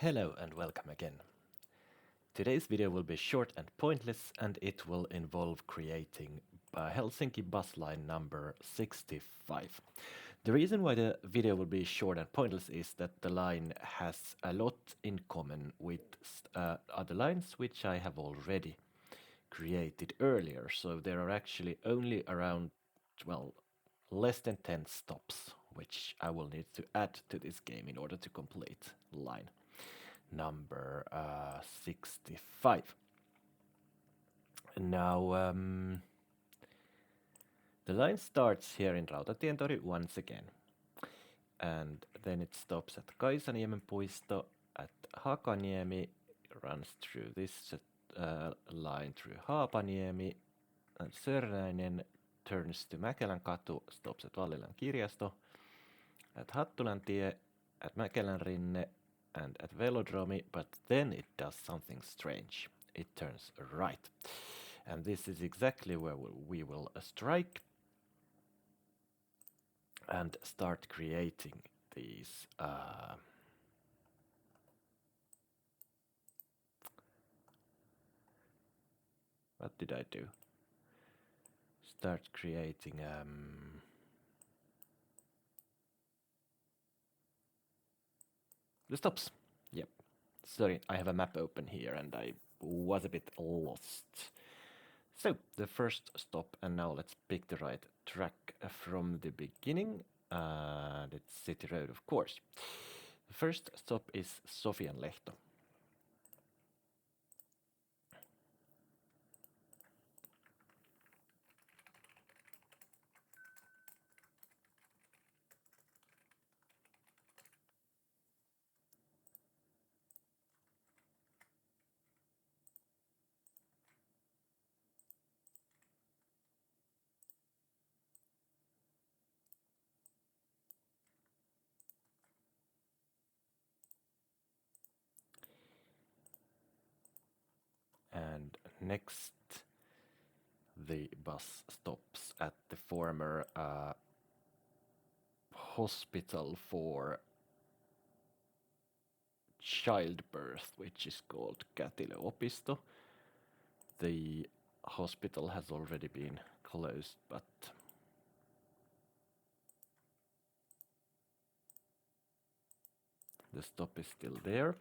Hello and welcome again. Today's video will be short and pointless, and it will involve creating Helsinki bus line number 65. The reason why the video will be short and pointless is that the line has a lot in common with other lines which I have already created earlier. So there are actually only around, well, less than 10 stops which I will need to add to this game in order to complete line number 65. Now, the line starts here in Rautatientori once again, and then it stops at Kaisaniemen puisto, at Hakaniemi, runs through this line through Haapaniemi, and Sörnäinen turns to Mäkelänkatu, stops at Vallilan kirjasto, at Hattulantie, at Mäkelänrinne, and at Velodromi, but then it does something strange. It turns right. And this is exactly where we will strike and start creating these what did I do? Start creating the stops. Yep. Sorry, I have a map open here and I was a bit lost. So, the first stop, and now let's pick the right track from the beginning. It's City Road, of course. The first stop is Sofianlehto. And next, the bus stops at the former hospital for childbirth, which is called Kätilö Opisto. The hospital has already been closed, but the stop is still there.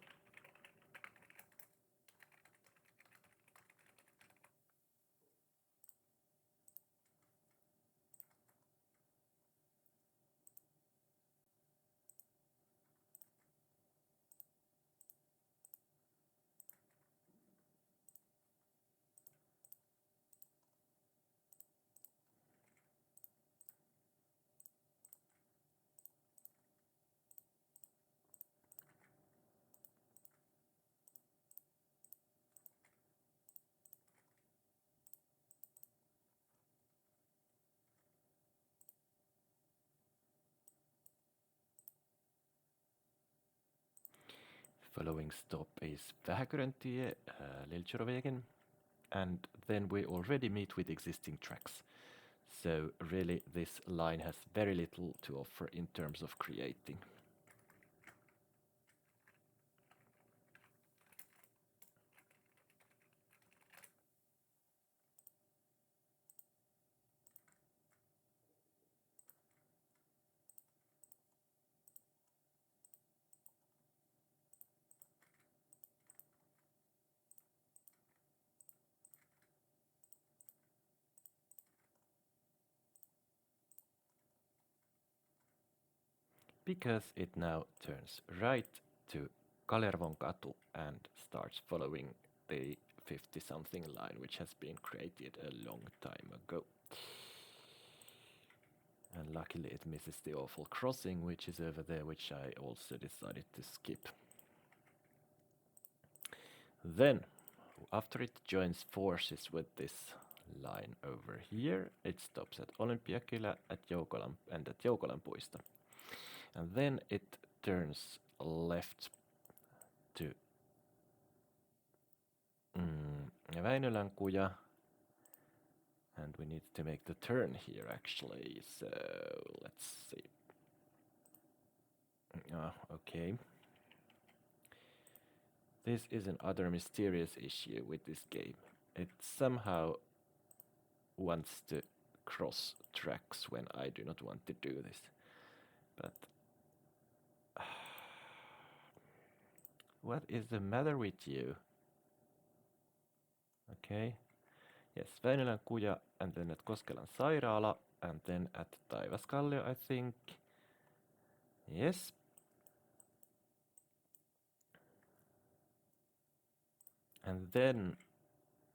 Following stop is Vähäkyröntie, Liljerovägen, and then we already meet with existing tracks. So really this line has very little to offer in terms of creating. Because it now turns right to Kalervonkatu and starts following the 50-something line which has been created a long time ago. And luckily it misses the awful crossing which is over there, which I also decided to skip. Then, after it joins forces with this line over here, it stops at Olympiakylä at Joukolan puisto. And then it turns left to Väinölänkuja. And we need to make the turn here actually, so let's see. Okay. This is another mysterious issue with this game. It somehow wants to cross tracks when I do not want to do this. But what is the matter with you? Okay. Yes, Väinölän kuja, and then at Koskelan sairaala, and then at Taivaskallio, I think. Yes. And then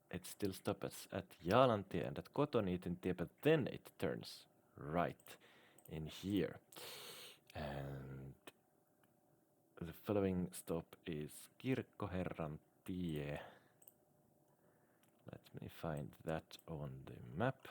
it still stops at Jaalantie and at Kotoniitintie, but then it turns right in here. And the following stop is Kirkkoherran tie. Let me find that on the map.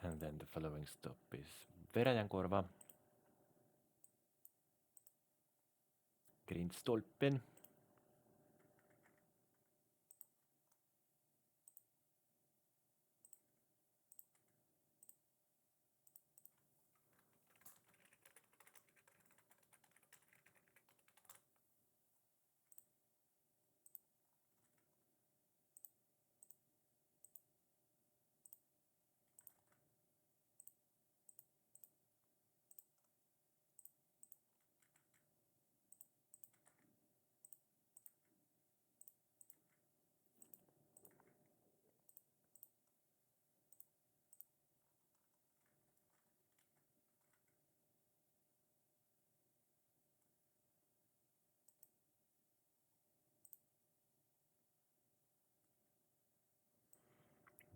And then the following stop is Veräjänkorva, Grindstolpen,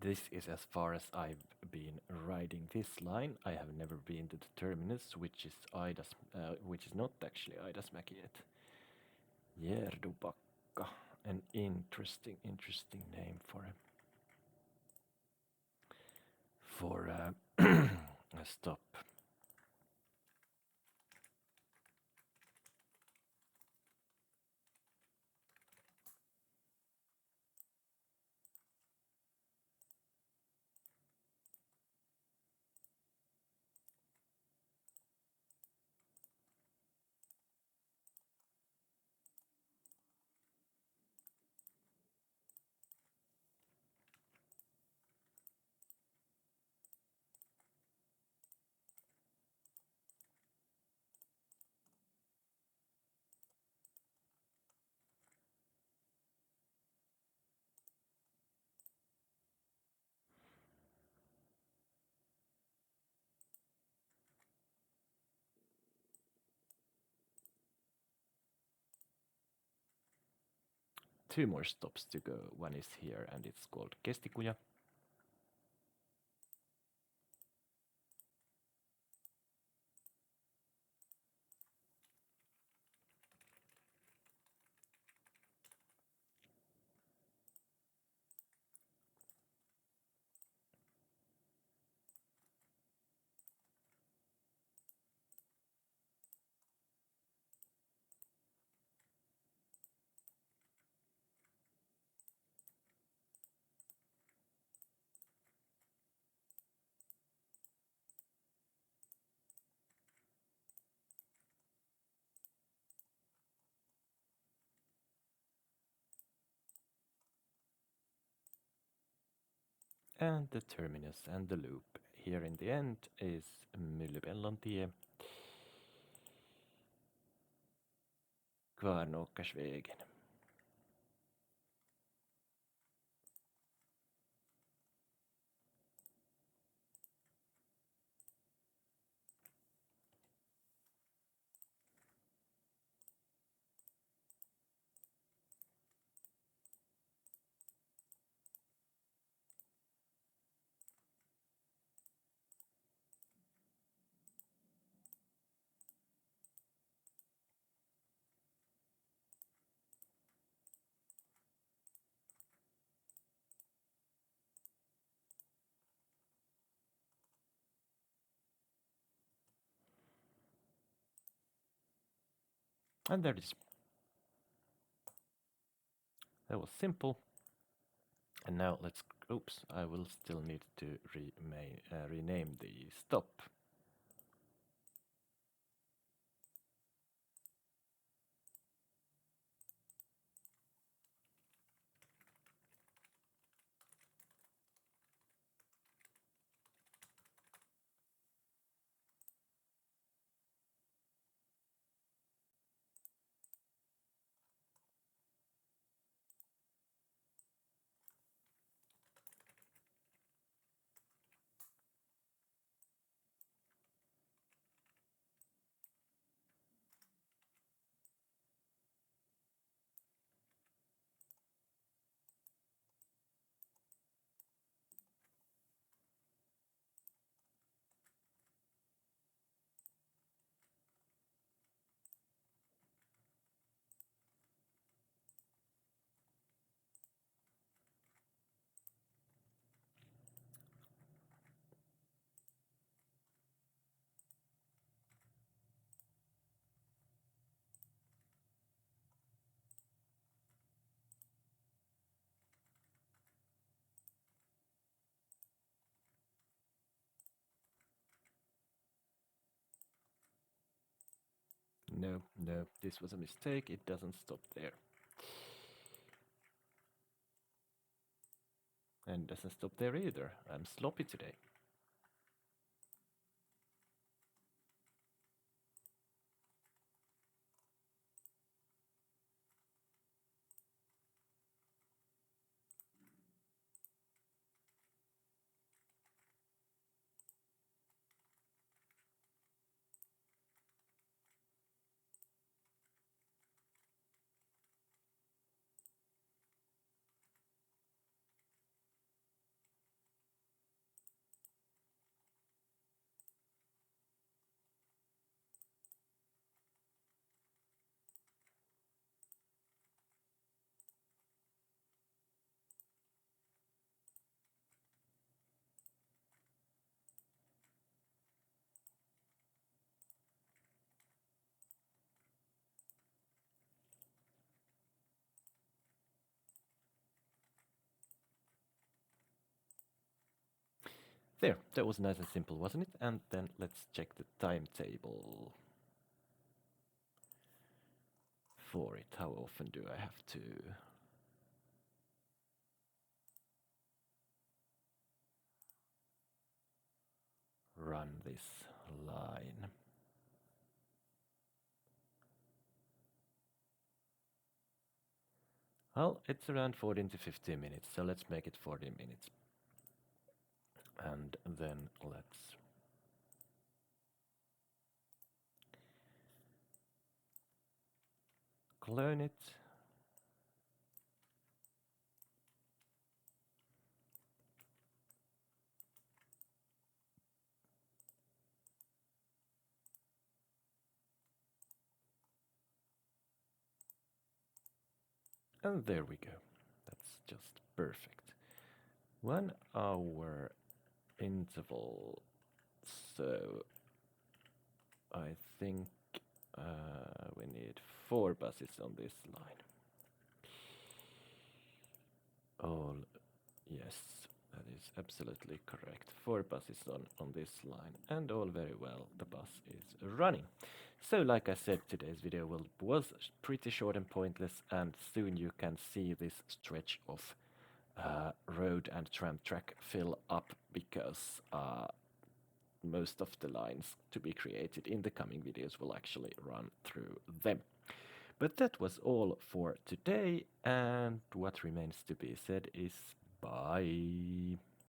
This is as far as I've been riding this line. I have never been to the terminus, which is which is not actually Aidasmäki yet. Jerdupakka, an interesting name for a stop. Two more stops to go. One is here and it's called Kestikuja. And the terminus and the loop here in the end is Myllypellontie, Kvarnåkersvägen. And there it is. That was simple. And now let's, oops, I will still need to rename the stop. No, no, this was a mistake. It doesn't stop there. And doesn't stop there either. I'm sloppy today. There, that was nice and simple, wasn't it? And then let's check the timetable for it. How often do I have to run this line? Well, it's around 14 to 15 minutes, so let's make it 40 minutes. And then let's clone it. And there we go. That's just perfect. 1 hour interval. So I think we need 4 buses on this line. All, yes, that is absolutely correct. 4 buses on this line, and all very well, the bus is running. So like I said, today's video was pretty short and pointless, and soon you can see this stretch of road and tram track fill up, because most of the lines to be created in the coming videos will actually run through them. But that was all for today, and what remains to be said is bye.